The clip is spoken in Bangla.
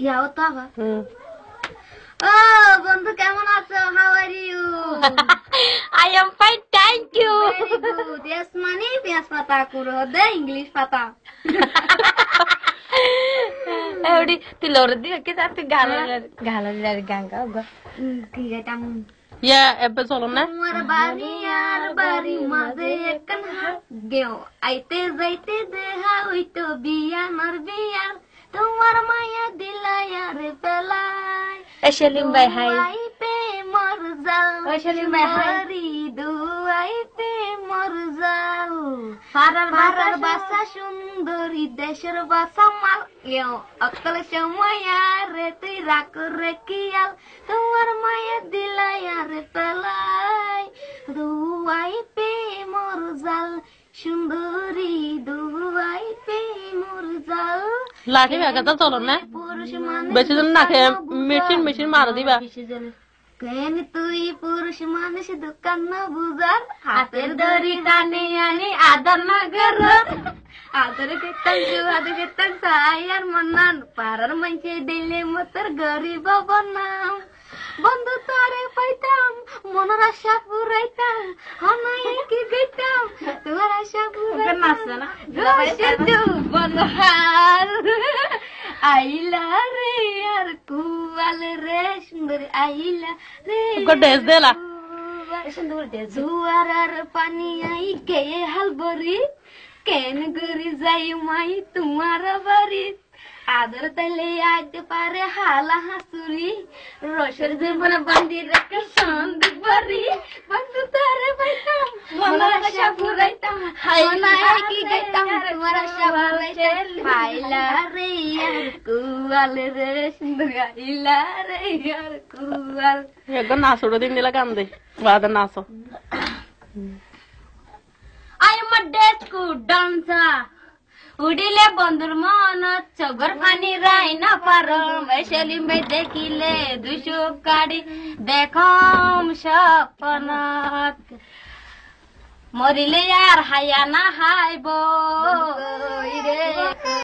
ইয়াও তো আবার ও বন্ধু কেমন আছো? How are you? I am fine, thank you. Very good. Yes মানে পেঁয়াজ পাতা কুড়ো দে ইংলিশ পাতা। Eudi ti loro di che tanto galan ganga go. কি গাইতাম? Ya ebbe চলো না তোমার বাড়ি আর বাড়ি মাঝে একখান হাত গেও আইতে যাইতে দেহা হইতো বিয়ানোর বিয়ার তোমার মায়া দিলাই আর পেলাই Selim ভাই হাই আইতে মর যাও সেলিম ভাই হাই দুয়াইতে মর যাও পারার বাসা সুন্দরী দেশের বাসা মাল গেও অকল সময় রে তুই রাখ রে কিয়াল তোমার মায়া দিলাই আর পেলাই দুয়াইতে মর যাও সুন্দরী দুয়াইতে মর যাও লাঠি ব্যাগটা চলো না পুরুষ মানুষ বেশি জন না খেয়ে মেশিন মারা দিবা কেন তুই পুরুষ মানুষ দোকান না বুঝার হাতের দড়ি টানে আনি আদর না কর আদর কেতাম জুয়াদ কেতাম সাই আর মন্নান পাড়ার মাইকে দিলে মতর গরিব বনাম বন্ধু তারে পাইতাম মনের আশা পুরাইতাম হনাই কি গইতাম তোমার আশা পুরাইতাম বনহার আইলা রে আর কুয়াল রে সুন্দর আইলা রে ড্রেস দেলা সুন্দর জুয়ার পানি আই কে হালবরি কেন গরি যাই মাই তোমার বাড়ি আদর তাইলে আইতে পারে হালা হাসুরি রসের জীবন বান্দি রেখে সন্দিক বাড়ি বন্ধু তারে পাইতাম মনের আশা পুরাইতাম হাইলাই কি গাইতাম তোমার আশা পুরাইতাম হাইলা রে আর কুয়াল রে সুন্দর হাইলা রে আর কুয়াল একদম নাচড়ো দিন দিলা গান দে বাদ নাচো I am a disco dancer. উডিলে বন্ধুর মন চগর পানি রাই না পারো সেলিম ভাই দেখিলে দুশো কাড়ি দেখম সপনত মরিলে আর হায়া না হাইব রে